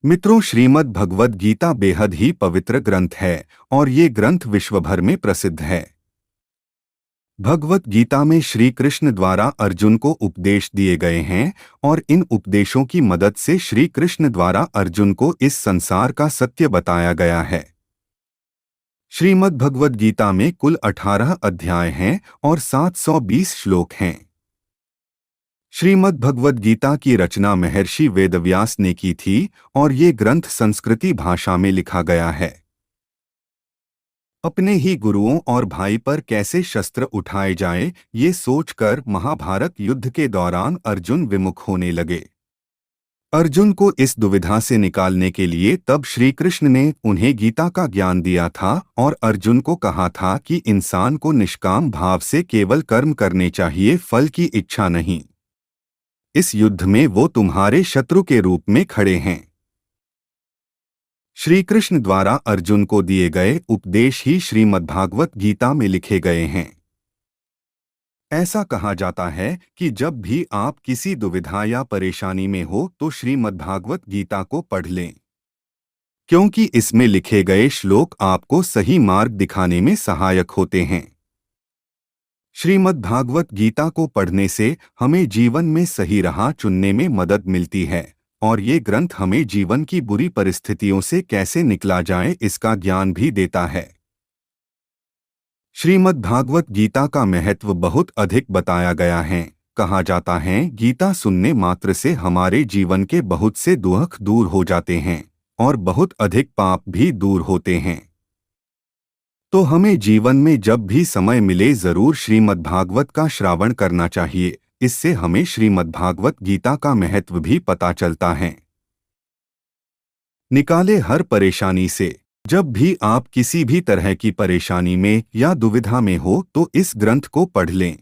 मित्रों, श्रीमद् भगवद गीता बेहद ही पवित्र ग्रंथ है और ये ग्रंथ विश्व भर में प्रसिद्ध है। भगवत गीता में श्री कृष्ण द्वारा अर्जुन को उपदेश दिए गए हैं और इन उपदेशों की मदद से श्री कृष्ण द्वारा अर्जुन को इस संसार का सत्य बताया गया है। श्रीमद् भगवद गीता में कुल 18 अध्याय हैं और 720 श्लोक हैं। श्रीमद् भगवद गीता की रचना महर्षि वेदव्यास ने की थी और ये ग्रंथ संस्कृति भाषा में लिखा गया है। अपने ही गुरुओं और भाई पर कैसे शस्त्र उठाए जाएं, ये सोचकर महाभारत युद्ध के दौरान अर्जुन विमुख होने लगे। अर्जुन को इस दुविधा से निकालने के लिए तब श्री कृष्ण ने उन्हें गीता का ज्ञान दिया था और अर्जुन को कहा था कि इंसान को निष्काम भाव से केवल कर्म करने चाहिए, फल की इच्छा नहीं। इस युद्ध में वो तुम्हारे शत्रु के रूप में खड़े हैं। श्री कृष्ण द्वारा अर्जुन को दिए गए उपदेश ही श्रीमद्भागवत गीता में लिखे गए हैं। ऐसा कहा जाता है कि जब भी आप किसी दुविधा या परेशानी में हो तो श्रीमद्भागवत गीता को पढ़ लें, क्योंकि इसमें लिखे गए श्लोक आपको सही मार्ग दिखाने में सहायक होते हैं। श्रीमद्भागवत गीता को पढ़ने से हमें जीवन में सही राह चुनने में मदद मिलती है और ये ग्रंथ हमें जीवन की बुरी परिस्थितियों से कैसे निकला जाए इसका ज्ञान भी देता है। श्रीमद्भागवत गीता का महत्व बहुत अधिक बताया गया है। कहा जाता है गीता सुनने मात्र से हमारे जीवन के बहुत से दुख दूर हो जाते हैं और बहुत अधिक पाप भी दूर होते हैं। तो हमें जीवन में जब भी समय मिले जरूर श्रीमद्भागवत का श्रावण करना चाहिए। इससे हमें श्रीमद्भागवत गीता का महत्व भी पता चलता है। निकाले हर परेशानी से। जब भी आप किसी भी तरह की परेशानी में या दुविधा में हो तो इस ग्रंथ को पढ़ लें।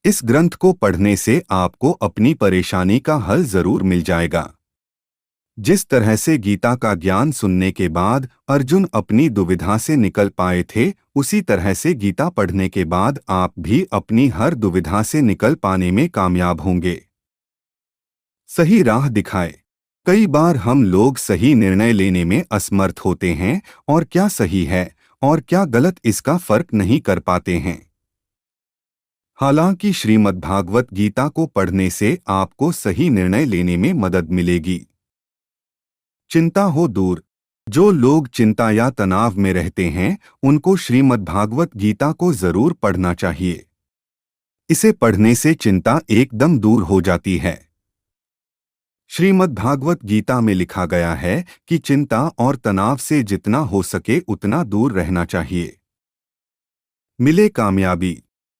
इस ग्रंथ को पढ़ने से आपको अपनी परेशानी का हल जरूर मिल जाएगा। जिस तरह से गीता का ज्ञान सुनने के बाद अर्जुन अपनी दुविधा से निकल पाए थे, उसी तरह से गीता पढ़ने के बाद आप भी अपनी हर दुविधा से निकल पाने में कामयाब होंगे। सही राह दिखाए। कई बार हम लोग सही निर्णय लेने में असमर्थ होते हैं और क्या सही है और क्या गलत इसका फर्क नहीं कर पाते हैं। हालांकि श्रीमद्भागवत गीता को पढ़ने से आपको सही निर्णय लेने में मदद मिलेगी। चिंता हो दूर। जो लोग चिंता या तनाव में रहते हैं उनको श्रीमद्भागवत गीता को जरूर पढ़ना चाहिए। इसे पढ़ने से चिंता एकदम दूर हो जाती है। श्रीमद्भागवत गीता में लिखा गया है कि चिंता और तनाव से जितना हो सके उतना दूर रहना चाहिए। मिले कामयाबी।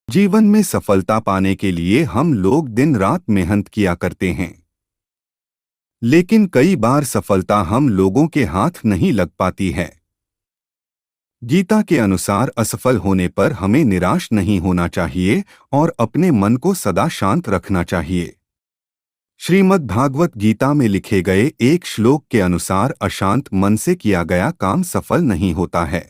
जीवन में सफलता पाने के लिए हम लोग दिन रात मेहनत किया करते हैं, लेकिन कई बार सफलता हम लोगों के हाथ नहीं लग पाती है। गीता के अनुसार असफल होने पर हमें निराश नहीं होना चाहिए और अपने मन को सदा शांत रखना चाहिए। श्रीमद्भागवत गीता में लिखे गए एक श्लोक के अनुसार अशांत मन से किया गया काम सफल नहीं होता है।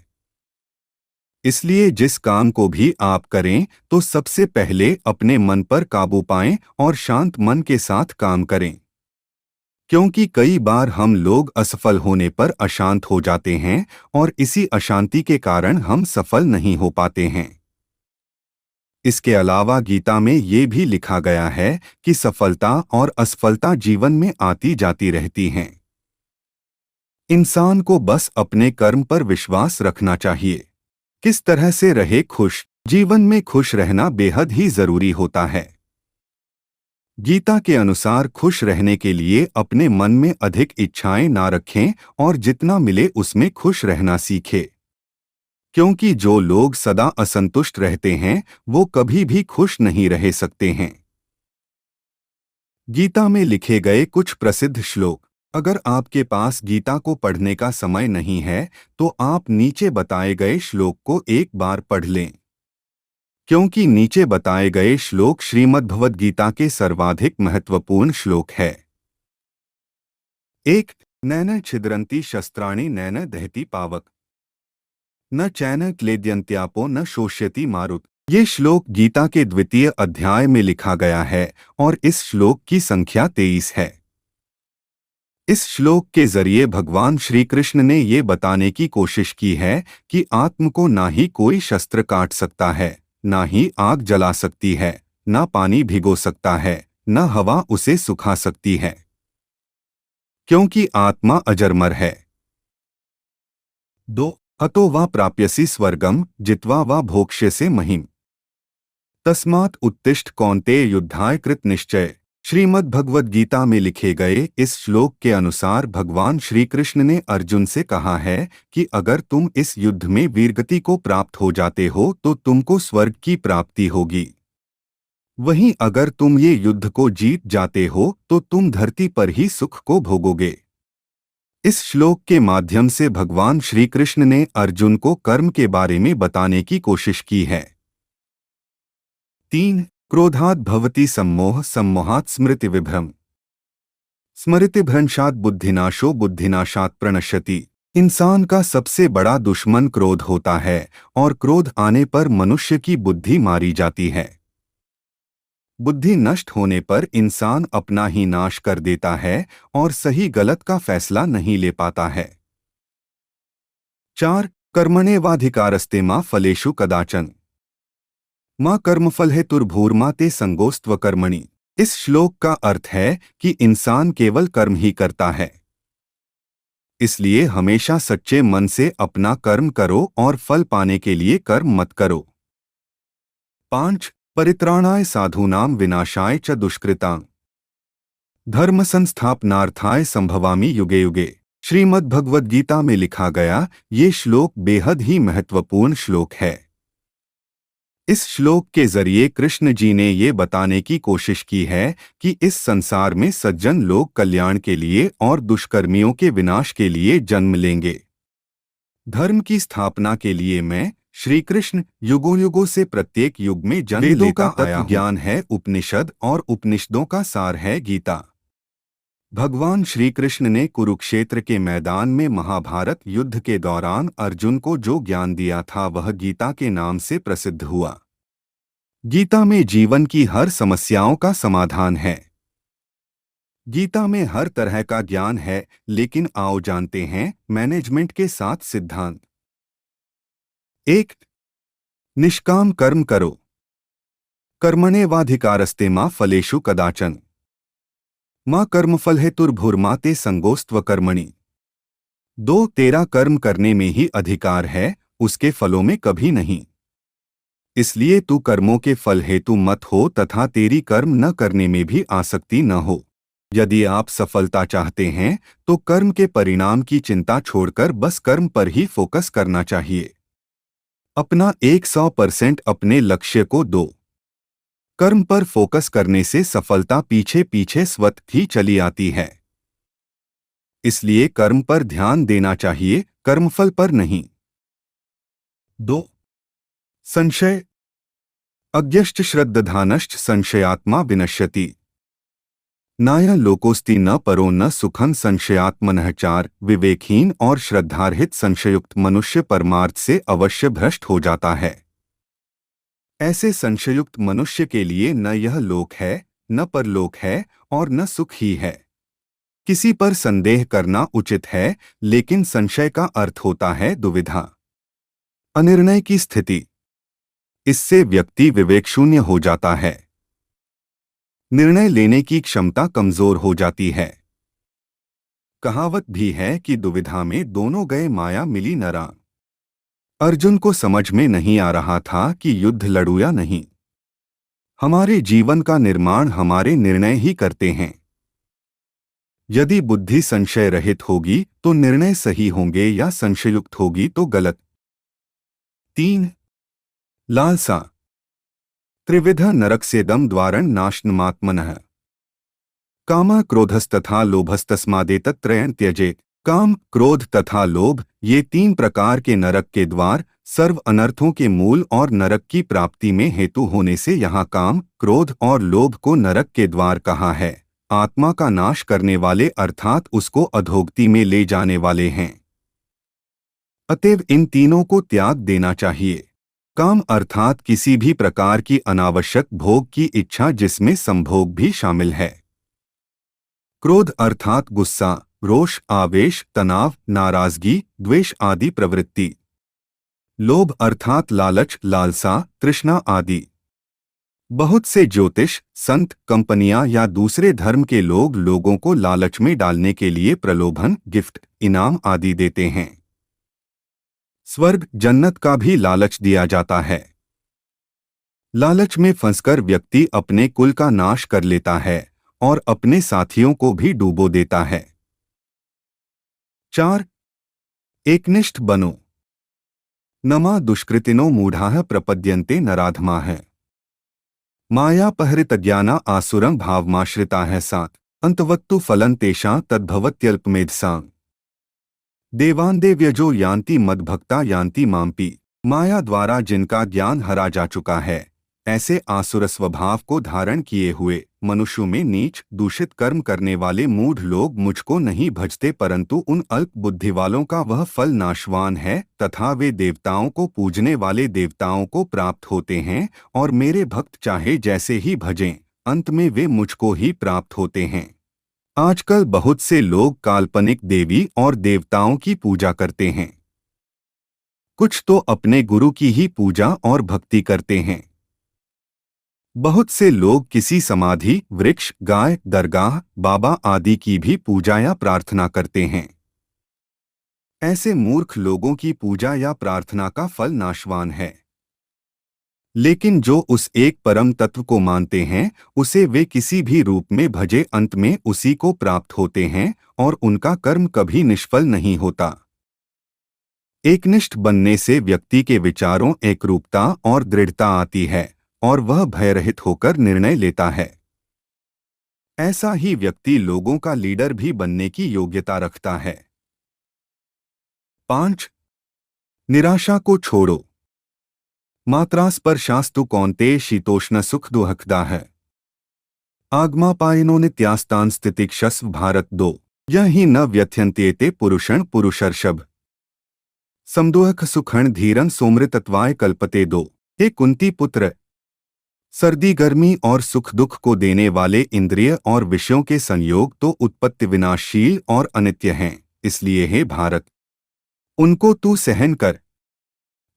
इसलिए जिस काम को भी आप करें तो सबसे पहले अपने मन पर काबू पाएं और शांत मन के साथ काम करें, क्योंकि कई बार हम लोग असफल होने पर अशांत हो जाते हैं और इसी अशांति के कारण हम सफल नहीं हो पाते हैं। इसके अलावा गीता में ये भी लिखा गया है कि सफलता और असफलता जीवन में आती जाती रहती हैं। इंसान को बस अपने कर्म पर विश्वास रखना चाहिए। किस तरह से रहे खुश। जीवन में खुश रहना बेहद ही जरूरी होता है। गीता के अनुसार खुश रहने के लिए अपने मन में अधिक इच्छाएं ना रखें और जितना मिले उसमें खुश रहना सीखें, क्योंकि जो लोग सदा असंतुष्ट रहते हैं वो कभी भी खुश नहीं रह सकते हैं। गीता में लिखे गए कुछ प्रसिद्ध श्लोक। अगर आपके पास गीता को पढ़ने का समय नहीं है तो आप नीचे बताए गए श्लोक को एक बार पढ़ लें, क्योंकि नीचे बताए गए श्लोक श्रीमद्भगवद गीता के सर्वाधिक महत्वपूर्ण श्लोक है। 1. नैन छिद्रन्ति शस्त्राणि नैन दहति पावक न चैन क्लेद्यन्त्यापो न शोष्यति मारुत। ये श्लोक गीता के द्वितीय अध्याय में लिखा गया है और इस श्लोक की संख्या 23 है। इस श्लोक के जरिए भगवान श्री कृष्ण ने ये बताने की कोशिश की है कि आत्म को ना ही कोई शस्त्र काट सकता है, ना ही आग जला सकती है, ना पानी भिगो सकता है, न हवा उसे सुखा सकती है, क्योंकि आत्मा अजरमर है। 2 हतो वा प्राप्यसि स्वर्गम जित्वा वा भोक्ष्यसे महिम तस्मात् उत्तिष्ठ कौन्तेय युद्धाय कृत निश्चय। श्रीमद् भगवद गीता में लिखे गए इस श्लोक के अनुसार भगवान श्री कृष्ण ने अर्जुन से कहा है कि अगर तुम इस युद्ध में वीरगति को प्राप्त हो जाते हो तो तुमको स्वर्ग की प्राप्ति होगी। वहीं अगर तुम ये युद्ध को जीत जाते हो तो तुम धरती पर ही सुख को भोगोगे। इस श्लोक के माध्यम से भगवान श्री कृष्ण ने अर्जुन को कर्म के बारे में बताने की कोशिश की है। 3 क्रोधात् भवति सम्मोह सम्मोहात् स्मृति विभ्रम स्मृतिभ्रंशात् बुद्धिनाशो बुद्धिनाशात् प्रणश्यति। इंसान का सबसे बड़ा दुश्मन क्रोध होता है और क्रोध आने पर मनुष्य की बुद्धि मारी जाती है। बुद्धि नष्ट होने पर इंसान अपना ही नाश कर देता है और सही गलत का फैसला नहीं ले पाता है। 4 कर्मण्येवाधिकारस्ते मा फलेषु कदाचन मां कर्मफल हेतुर्भूर्मा ते संगोस्त्व कर्मणि। इस श्लोक का अर्थ है कि इंसान केवल कर्म ही करता है, इसलिए हमेशा सच्चे मन से अपना कर्म करो और फल पाने के लिए कर्म मत करो। 5 परित्राणाय साधूनां विनाशाय च दुष्कृतां धर्म संस्थापनार्थाय संभवामि युगे युगे। श्रीमद् भगवद गीता में लिखा गया ये श्लोक बेहद ही महत्वपूर्ण श्लोक है। इस श्लोक के जरिए कृष्ण जी ने ये बताने की कोशिश की है कि इस संसार में सज्जन लोग कल्याण के लिए और दुष्कर्मियों के विनाश के लिए जन्म लेंगे। धर्म की स्थापना के लिए मैं श्री कृष्ण युगों युगों से प्रत्येक युग में जन्म लेता आया हूं। ज्ञान है उपनिषद और उपनिषदों का सार है गीता। भगवान श्री कृष्ण ने कुरुक्षेत्र के मैदान में महाभारत युद्ध के दौरान अर्जुन को जो ज्ञान दिया था वह गीता के नाम से प्रसिद्ध हुआ। गीता में जीवन की हर समस्याओं का समाधान है। गीता में हर तरह का ज्ञान है, लेकिन आओ जानते हैं मैनेजमेंट के 7 सिद्धांत। 1 निष्काम कर्म करो। कर्मण्येवाधिकारस्ते मा फलेषु कदाचन मां कर्मफल हेतुर्भूर्मा ते संगोस्त्व कर्मणि। 2 तेरा कर्म करने में ही अधिकार है, उसके फलों में कभी नहीं। इसलिए तू कर्मों के फल हेतु मत हो तथा तेरी कर्म न करने में भी आसक्ति न हो। यदि आप सफलता चाहते हैं तो कर्म के परिणाम की चिंता छोड़कर बस कर्म पर ही फोकस करना चाहिए। अपना 100% अपने लक्ष्य को दो। कर्म पर फोकस करने से सफलता पीछे पीछे स्वतः ही चली आती है। इसलिए कर्म पर ध्यान देना चाहिए, कर्मफल पर नहीं। 2 संशय अज्ञश्च श्रद्धानश्च संशयात्मा विनश्यति। नाय लोकोस्ति न परो न सुखं संशयात्मनः। 4 विवेकहीन और श्रद्धारहित संशयुक्त मनुष्य परमार्थ से अवश्य भ्रष्ट हो जाता है। ऐसे संशयुक्त मनुष्य के लिए न यह लोक है, न परलोक है और न सुख ही है। किसी पर संदेह करना उचित है, लेकिन संशय का अर्थ होता है दुविधा, अनिर्णय की स्थिति। इससे व्यक्ति विवेकशून्य हो जाता है, निर्णय लेने की क्षमता कमजोर हो जाती है। कहावत भी है कि दुविधा में दोनों गए माया मिली न राम। अर्जुन को समझ में नहीं आ रहा था कि युद्ध लड़ूं या नहीं। हमारे जीवन का निर्माण हमारे निर्णय ही करते हैं। यदि बुद्धि संशय रहित होगी तो निर्णय सही होंगे या संशयुक्त होगी तो गलत। 3 लालसा त्रिविध नरकस्येदं द्वारं नाशनमात्मनः। काम क्रोधस्तथा लोभस्तस्मादेतत्त्रयं त्यजेत। काम, क्रोध तथा लोभ ये 3 प्रकार के नरक के द्वार, सर्व अनर्थों के मूल और नरक की प्राप्ति में हेतु होने से यहाँ काम, क्रोध और लोभ को नरक के द्वार कहा है। आत्मा का नाश करने वाले अर्थात उसको अधोगति में ले जाने वाले हैं। अतएव इन तीनों को त्याग देना चाहिए। काम अर्थात किसी भी प्रकार की अनावश्यक भोग की इच्छा जिसमें संभोग भी शामिल है। क्रोध अर्थात गुस्सा, रोष, आवेश, तनाव, नाराजगी, द्वेष आदि प्रवृत्ति। लोभ अर्थात लालच, लालसा, तृष्णा आदि। बहुत से ज्योतिष, संत, कंपनियां या दूसरे धर्म के लोग लोगों को लालच में डालने के लिए प्रलोभन, गिफ्ट, इनाम आदि देते हैं। स्वर्ग, जन्नत का भी लालच दिया जाता है। लालच में फंसकर व्यक्ति अपने कुल का नाश कर लेता है और अपने साथियों को भी डूबो देता है। 4. एकनिष्ठ बनो। नमा दुष्कृतिनो मूढ़ाः प्रपद्यन्ते नराधमाः। मायापहृतज्ञाना आसुरं भावमाश्रिताः। 7. अंतवत्तु फलं तेषां तद्भवत्यल्पमेधसाम्। देवान् देव्यजो यान्ति मद्भक्ता यान्ति माम्पि। माया द्वारा जिनका ज्ञान हरा जा चुका है, ऐसे आसुर स्वभाव को धारण किए हुए मनुष्यों में नीच, दूषित कर्म करने वाले मूढ़ लोग मुझको नहीं भजते, परंतु उन अल्प बुद्धि वालों का वह फल नाशवान है तथा वे देवताओं को पूजने वाले देवताओं को प्राप्त होते हैं, और मेरे भक्त चाहे जैसे ही भजें, अंत में वे मुझको ही प्राप्त होते हैं। आजकल बहुत से लोग काल्पनिक देवी और देवताओं की पूजा करते हैं। कुछ तो अपने गुरु की ही पूजा और भक्ति करते हैं। बहुत से लोग किसी समाधि, वृक्ष, गाय, दरगाह, बाबा आदि की भी पूजा या प्रार्थना करते हैं। ऐसे मूर्ख लोगों की पूजा या प्रार्थना का फल नाशवान है। लेकिन जो उस एक परम तत्व को मानते हैं, उसे वे किसी भी रूप में भजे, अंत में उसी को प्राप्त होते हैं और उनका कर्म कभी निष्फल नहीं होता। एकनिष्ठ बनने से व्यक्ति के विचारों एकरूपता और दृढ़ता आती है और वह भयरहित होकर निर्णय लेता है। ऐसा ही व्यक्ति लोगों का लीडर भी बनने की योग्यता रखता है। 5. निराशा को छोड़ो। मात्रास्पर्शास्तु कौन्तेय शीतोष्ण सुख दुहकदा है। आगमापायनो नित्यास्तान स्थितिक्षस्व भारत 2. यह ही न व्यथ्यन्त्येते पुरुषण पुरुषर्षभ। समदुहक सुखण धीरन सोमृतत्वाय कल्पते 2. हे कुंती पुत्र, सर्दी, गर्मी और सुख दुख को देने वाले इंद्रिय और विषयों के संयोग तो उत्पत्ति विनाशशील और अनित्य हैं, इसलिए हे भारत, उनको तू सहन कर।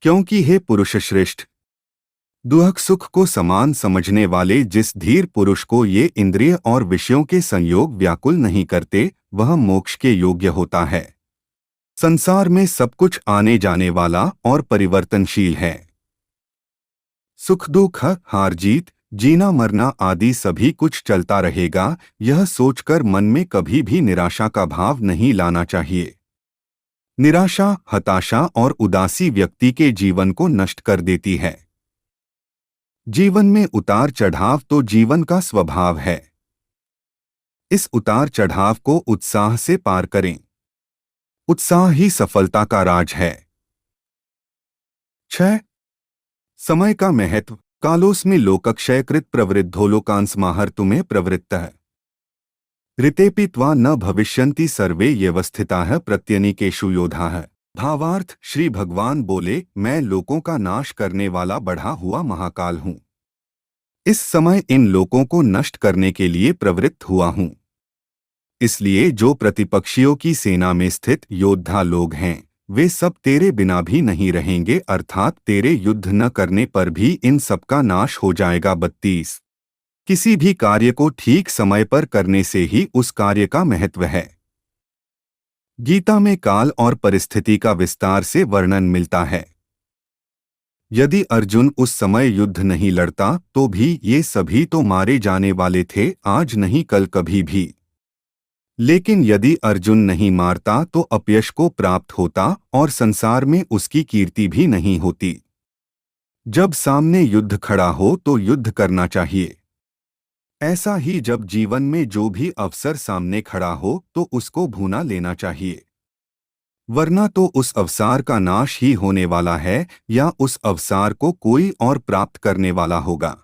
क्योंकि हे पुरुष श्रेष्ठ, दुहक सुख को समान समझने वाले जिस धीर पुरुष को ये इंद्रिय और विषयों के संयोग व्याकुल नहीं करते, वह मोक्ष के योग्य होता है। संसार में सब कुछ आने जाने वाला और परिवर्तनशील है। सुख दुख, हार जीत, जीना मरना आदि सभी कुछ चलता रहेगा, यह सोचकर मन में कभी भी निराशा का भाव नहीं लाना चाहिए। निराशा, हताशा और उदासी व्यक्ति के जीवन को नष्ट कर देती है। जीवन में उतार चढ़ाव तो जीवन का स्वभाव है। इस उतार चढ़ाव को उत्साह से पार करें। उत्साह ही सफलता का राज है। 6. समय का महत्व। कालोस्मि लोकक्षयकृत प्रवृद्धो लोकांसमाहर तुम्हें प्रवृत्तः। ऋतेपि त्वा न भविष्यन्ति सर्वे व्यवस्थिताः प्रत्यनीकेषु योधाः। भावार्थ, श्री भगवान बोले, मैं लोकों का नाश करने वाला बढ़ा हुआ महाकाल हूँ। इस समय इन लोकों को नष्ट करने के लिए प्रवृत्त हुआ हूँ। इसलिए जो प्रतिपक्षियों की सेना में स्थित योद्धा लोग हैं, वे सब तेरे बिना भी नहीं रहेंगे, अर्थात तेरे युद्ध न करने पर भी इन सबका नाश हो जाएगा। 32. किसी भी कार्य को ठीक समय पर करने से ही उस कार्य का महत्व है। गीता में काल और परिस्थिति का विस्तार से वर्णन मिलता है। यदि अर्जुन उस समय युद्ध नहीं लड़ता तो भी ये सभी तो मारे जाने वाले थे, आज नहीं कल कभी भी। लेकिन यदि अर्जुन नहीं मारता तो अपयश को प्राप्त होता और संसार में उसकी कीर्ति भी नहीं होती। जब सामने युद्ध खड़ा हो तो युद्ध करना चाहिए। ऐसा ही जब जीवन में जो भी अवसर सामने खड़ा हो तो उसको भूना लेना चाहिए, वरना तो उस अवसर का नाश ही होने वाला है या उस अवसर को कोई और प्राप्त करने वाला होगा।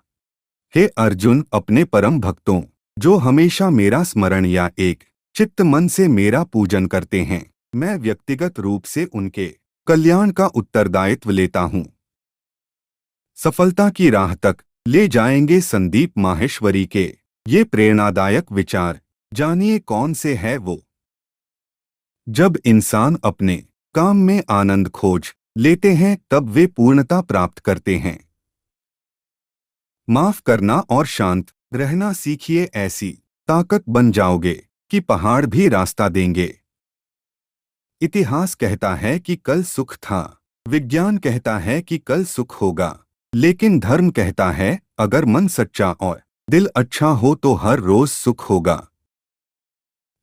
हे अर्जुन, अपने परम भक्तों, जो हमेशा मेरा स्मरण या एक चित्त मन से मेरा पूजन करते हैं, मैं व्यक्तिगत रूप से उनके कल्याण का उत्तरदायित्व लेता हूँ। सफलता की राह तक ले जाएंगे संदीप माहेश्वरी के ये प्रेरणादायक विचार। जानिए कौन से है वो। जब इंसान अपने काम में आनंद खोज लेते हैं तब वे पूर्णता प्राप्त करते हैं। माफ करना और शांत रहना सीखिए, ऐसी ताकत बन जाओगे कि पहाड़ भी रास्ता देंगे। इतिहास कहता है कि कल सुख था, विज्ञान कहता है कि कल सुख होगा, लेकिन धर्म कहता है अगर मन सच्चा और दिल अच्छा हो तो हर रोज सुख होगा।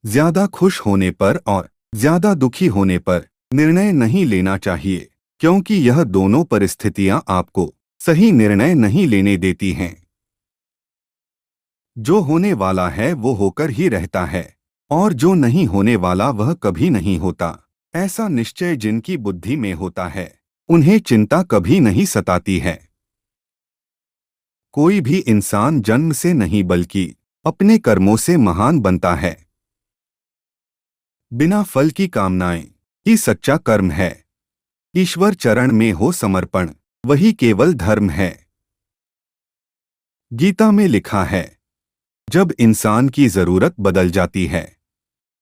ज्यादा खुश होने पर और ज्यादा दुखी होने पर निर्णय नहीं लेना चाहिए, क्योंकि यह दोनों परिस्थितियां आपको सही निर्णय नहीं लेने देती हैं। जो होने वाला है वो होकर ही रहता है और जो नहीं होने वाला वह कभी नहीं होता। ऐसा निश्चय जिनकी बुद्धि में होता है उन्हें चिंता कभी नहीं सताती है। कोई भी इंसान जन्म से नहीं बल्कि अपने कर्मों से महान बनता है। बिना फल की कामनाएं ही सच्चा कर्म है। ईश्वर चरण में हो समर्पण, वही केवल धर्म है। गीता में लिखा है, जब इंसान की जरूरत बदल जाती है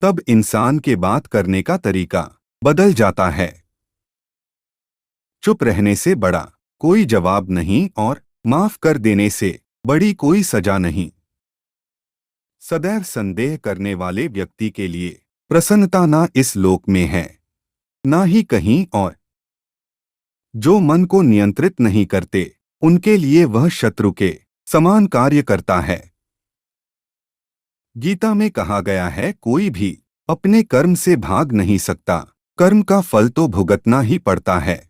तब इंसान के बात करने का तरीका बदल जाता है। चुप रहने से बड़ा कोई जवाब नहीं और माफ कर देने से बड़ी कोई सजा नहीं। सदैव संदेह करने वाले व्यक्ति के लिए प्रसन्नता ना इस लोक में है ना ही कहीं और। जो मन को नियंत्रित नहीं करते उनके लिए वह शत्रु के समान कार्य करता है। गीता में कहा गया है, कोई भी अपने कर्म से भाग नहीं सकता, कर्म का फल तो भुगतना ही पड़ता है।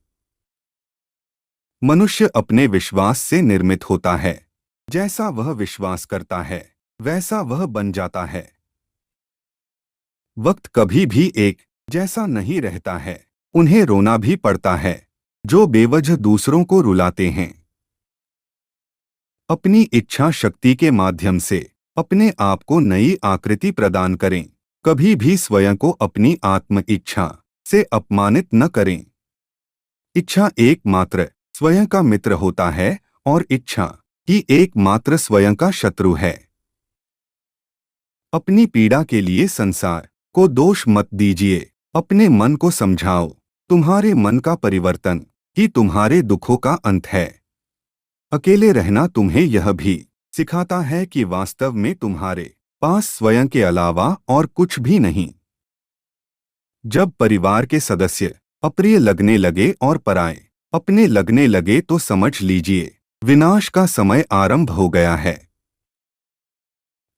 मनुष्य अपने विश्वास से निर्मित होता है। जैसा वह विश्वास करता है वैसा वह बन जाता है। वक्त कभी भी एक जैसा नहीं रहता है, उन्हें रोना भी पड़ता है जो बेवजह दूसरों को रुलाते हैं। अपनी इच्छा शक्ति के माध्यम से अपने आप को नई आकृति प्रदान करें। कभी भी स्वयं को अपनी आत्म इच्छा से अपमानित न करें। इच्छा एकमात्र स्वयं का मित्र होता है और इच्छा ही एकमात्र स्वयं का शत्रु है। अपनी पीड़ा के लिए संसार को दोष मत दीजिए, अपने मन को समझाओ, तुम्हारे मन का परिवर्तन ही तुम्हारे दुखों का अंत है। अकेले रहना तुम्हें यह भी सिखाता है कि वास्तव में तुम्हारे पास स्वयं के अलावा और कुछ भी नहीं। जब परिवार के सदस्य अप्रिय लगने लगे और पराये अपने लगने लगे तो समझ लीजिए विनाश का समय आरंभ हो गया है।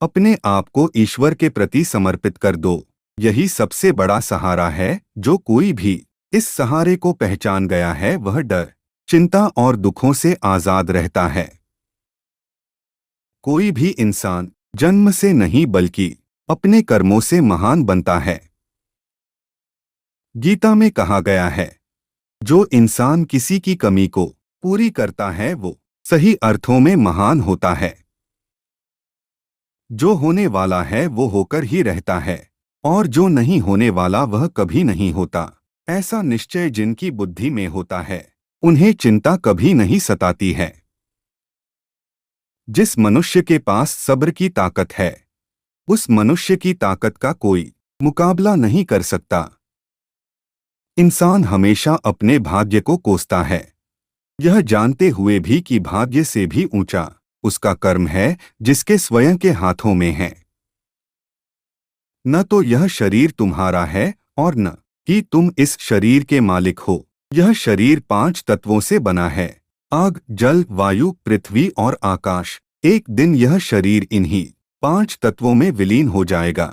अपने आप को ईश्वर के प्रति समर्पित कर दो, यही सबसे बड़ा सहारा है। जो कोई भी इस सहारे को पहचान गया है वह डर, चिंता और दुखों से आजाद रहता है। कोई भी इंसान जन्म से नहीं बल्कि अपने कर्मों से महान बनता है। गीता में कहा गया है, जो इंसान किसी की कमी को पूरी करता है वो सही अर्थों में महान होता है। जो होने वाला है वो होकर ही रहता है और जो नहीं होने वाला वह कभी नहीं होता। ऐसा निश्चय जिनकी बुद्धि में होता है उन्हें चिंता कभी नहीं सताती है। जिस मनुष्य के पास सब्र की ताकत है उस मनुष्य की ताकत का कोई मुकाबला नहीं कर सकता। इंसान हमेशा अपने भाग्य को कोसता है, यह जानते हुए भी कि भाग्य से भी ऊंचा उसका कर्म है जिसके स्वयं के हाथों में है। न तो यह शरीर तुम्हारा है और न कि तुम इस शरीर के मालिक हो। यह शरीर 5 तत्वों से बना है, आग, जल, वायु, पृथ्वी और आकाश। एक दिन यह शरीर इन्हीं 5 तत्वों में विलीन हो जाएगा।